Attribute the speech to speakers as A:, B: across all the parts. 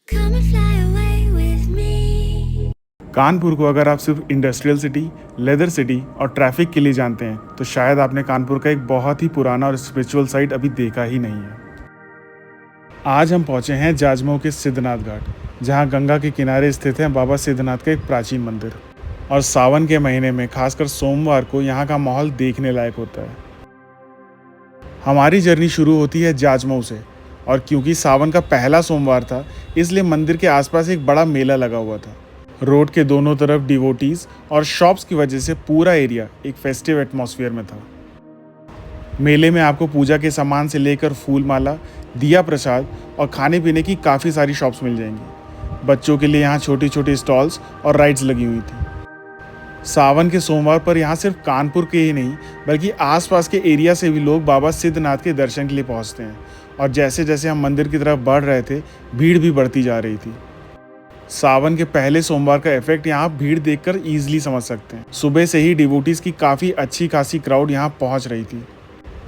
A: Come and fly away with me.
B: Kanpur को अगर आप सिर्फ इंडस्ट्रियल सिटी, लेदर सिटी और ट्रैफिक के लिए जानते हैं तो शायद आपने कानपुर का एक बहुत ही पुराना और स्पिरिचुअल साइट अभी देखा ही नहीं है। आज हम पहुंचे हैं जाजमऊ के सिद्धनाथ घाट, जहां गंगा के किनारे स्थित है बाबा सिद्धनाथ का एक प्राचीन मंदिर। और सावन के महीने में खासकर सोमवार को यहाँ का माहौल देखने लायक होता है। हमारी जर्नी शुरू होती है जाजमऊ से, और क्योंकि सावन का पहला सोमवार था इसलिए मंदिर के आसपास एक बड़ा मेला लगा हुआ था। रोड के दोनों तरफ डिवोटीज और शॉप्स की वजह से पूरा एरिया एक फेस्टिव एटमॉस्फेयर में था। मेले में आपको पूजा के सामान से लेकर फूल माला, दिया प्रसाद और खाने पीने की काफ़ी सारी शॉप्स मिल जाएंगी। बच्चों के लिए यहाँ छोटी छोटी स्टॉल्स और राइड्स लगी हुई थी। सावन के सोमवार पर यहाँ सिर्फ कानपुर के ही नहीं बल्कि आसपास के एरिया से भी लोग बाबा सिद्धनाथ के दर्शन के लिए पहुँचते हैं। और जैसे जैसे हम मंदिर की तरफ बढ़ रहे थे भीड़ भी बढ़ती जा रही थी। सावन के पहले सोमवार का इफेक्ट यहाँ भीड़ देखकर इजीली समझ सकते हैं। सुबह से ही डिवोटीज की काफ़ी अच्छी खासी क्राउड यहाँ पहुँच रही थी।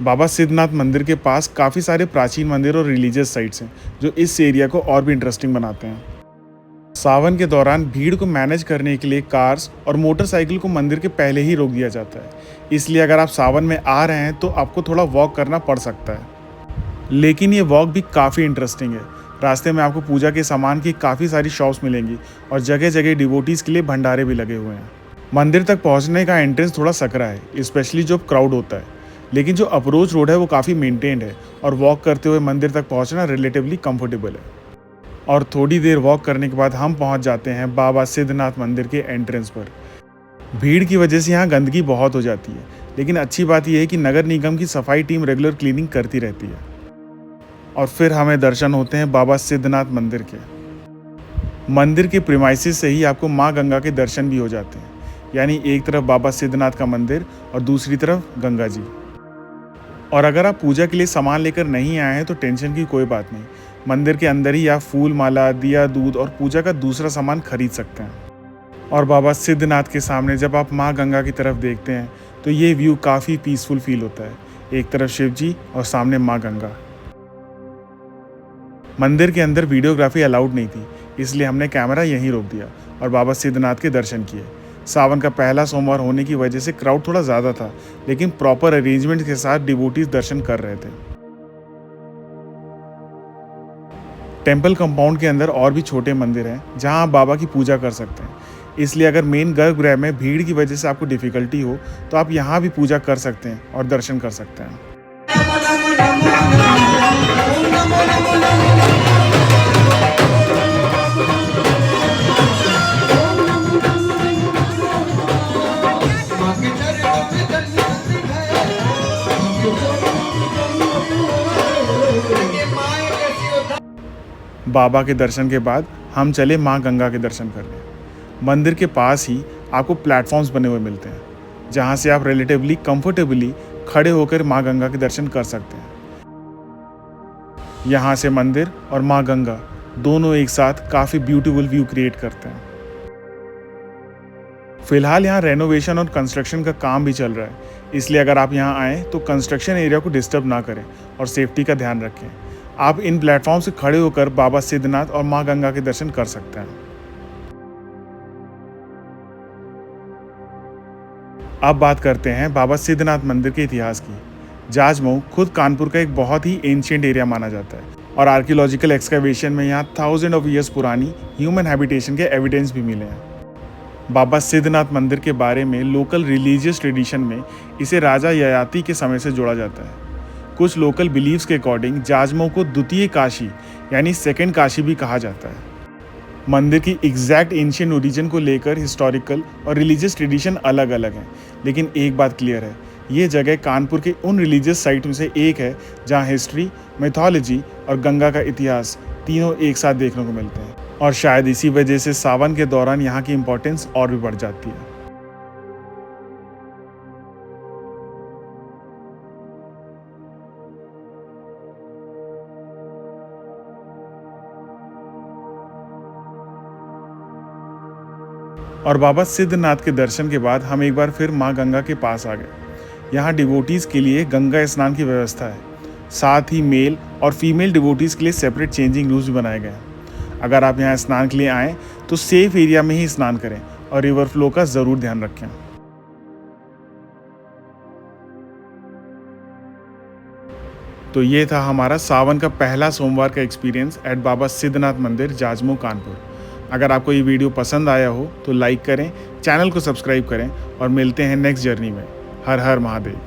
B: बाबा सिद्धनाथ मंदिर के पास काफ़ी सारे प्राचीन मंदिर और रिलीजियस साइट्स हैं जो इस एरिया को और भी इंटरेस्टिंग बनाते हैं। सावन के दौरान भीड़ को मैनेज करने के लिए कार्स और मोटरसाइकिल को मंदिर के पहले ही रोक दिया जाता है, इसलिए अगर आप सावन में आ रहे हैं तो आपको थोड़ा वॉक करना पड़ सकता है। लेकिन ये वॉक भी काफ़ी इंटरेस्टिंग है। रास्ते में आपको पूजा के सामान की काफ़ी सारी शॉप्स मिलेंगी और जगह जगह डिवोटीज़ के लिए भंडारे भी लगे हुए हैं। मंदिर तक पहुंचने का एंट्रेंस थोड़ा सकरा है, स्पेशली जब क्राउड होता है, लेकिन जो अप्रोच रोड है वो काफ़ी मेंटेन्ड है और वॉक करते हुए मंदिर तक पहुंचना रिलेटिवली कंफर्टेबल है। और थोड़ी देर वॉक करने के बाद हम पहुंच जाते हैं बाबा सिद्धनाथ मंदिर के एंट्रेंस पर। भीड़ की वजह से यहाँ गंदगी बहुत हो जाती है, लेकिन अच्छी बात यह है कि नगर निगम की सफाई टीम रेगुलर क्लीनिंग करती रहती है। और फिर हमें दर्शन होते हैं बाबा सिद्धनाथ मंदिर के। मंदिर के प्रीमाइसेस से ही आपको माँ गंगा के दर्शन भी हो जाते हैं, यानी एक तरफ बाबा सिद्धनाथ का मंदिर और दूसरी तरफ गंगा जी। और अगर आप पूजा के लिए सामान लेकर नहीं आए हैं तो टेंशन की कोई बात नहीं, मंदिर के अंदर ही आप फूल माला, दिया, दूध और पूजा का दूसरा सामान खरीद सकते हैं। और बाबा सिद्धनाथ के सामने जब आप माँ गंगा की तरफ देखते हैं तो ये व्यू काफ़ी पीसफुल फील होता है। एक तरफ शिव जी और सामने माँ गंगा। मंदिर के अंदर वीडियोग्राफी अलाउड नहीं थी, इसलिए हमने कैमरा यहीं रोक दिया और बाबा सिद्धनाथ के दर्शन किए। सावन का पहला सोमवार होने की वजह से क्राउड थोड़ा ज़्यादा था, लेकिन प्रॉपर अरेंजमेंट के साथ डिवोटीज दर्शन कर रहे थे। टेंपल कंपाउंड के अंदर और भी छोटे मंदिर हैं जहां आप बाबा की पूजा कर सकते हैं, इसलिए अगर मेन गर्भगृह में भीड़ की वजह से आपको डिफ़िकल्टी हो तो आप यहाँ भी पूजा कर सकते हैं और दर्शन कर सकते हैं। बाबा के दर्शन के बाद हम चले माँ गंगा के दर्शन करने। मंदिर के पास ही आपको प्लेटफॉर्म्स बने हुए मिलते हैं जहाँ से आप रिलेटिवली कंफर्टेबली खड़े होकर माँ गंगा के दर्शन कर सकते हैं। यहाँ से मंदिर और माँ गंगा दोनों एक साथ काफ़ी ब्यूटीफुल व्यू क्रिएट करते हैं। फिलहाल यहाँ रेनोवेशन और कंस्ट्रक्शन का काम भी चल रहा है, इसलिए अगर आप यहाँ आएँ तो कंस्ट्रक्शन एरिया को डिस्टर्ब ना करें और सेफ्टी का ध्यान रखें। आप इन प्लेटफॉर्म से खड़े होकर बाबा सिद्धनाथ और माँ गंगा के दर्शन कर सकते हैं। अब बात करते हैं बाबा सिद्धनाथ मंदिर के इतिहास की। जाजमऊ खुद कानपुर का एक बहुत ही एंशिएंट एरिया माना जाता है और आर्कियोलॉजिकल एक्सकैवेशन में यहाँ थाउजेंड ऑफ ईयर्स पुरानी ह्यूमन हैबिटेशन के एविडेंस भी मिले हैं। बाबा सिद्धनाथ मंदिर के बारे में लोकल रिलीजियस ट्रेडिशन में इसे राजा ययाति के समय से जोड़ा जाता है। कुछ लोकल बिलीव्स के अकॉर्डिंग जाजमऊ को द्वितीय काशी यानी सेकंड काशी भी कहा जाता है। मंदिर की एग्जैक्ट एंशिएंट ओरिजिन को लेकर हिस्टोरिकल और रिलीजियस ट्रेडिशन अलग अलग हैं, लेकिन एक बात क्लियर है, ये जगह कानपुर के उन रिलीजियस साइट में से एक है जहाँ हिस्ट्री, मिथोलॉजी और गंगा का इतिहास तीनों एक साथ देखने को मिलते हैं। और शायद इसी वजह से सावन के दौरान यहाँ की इम्पोर्टेंस और भी बढ़ जाती है। और बाबा सिद्धनाथ के दर्शन के बाद हम एक बार फिर माँ गंगा के पास आ गए। यहाँ डिवोटीज़ के लिए गंगा स्नान की व्यवस्था है, साथ ही मेल और फीमेल डिवोटीज़ के लिए सेपरेट चेंजिंग रूम्स भी बनाए गए हैं। अगर आप यहाँ स्नान के लिए आएँ तो सेफ एरिया में ही स्नान करें और रिवर फ्लो का ज़रूर ध्यान रखें। तो ये था हमारा सावन का पहला सोमवार का एक्सपीरियंस एट बाबा सिद्धनाथ मंदिर, जाजमऊ, कानपुर। अगर आपको ये वीडियो पसंद आया हो तो लाइक करें, चैनल को सब्सक्राइब करें और मिलते हैं नेक्स्ट जर्नी में। हर हर महादेव।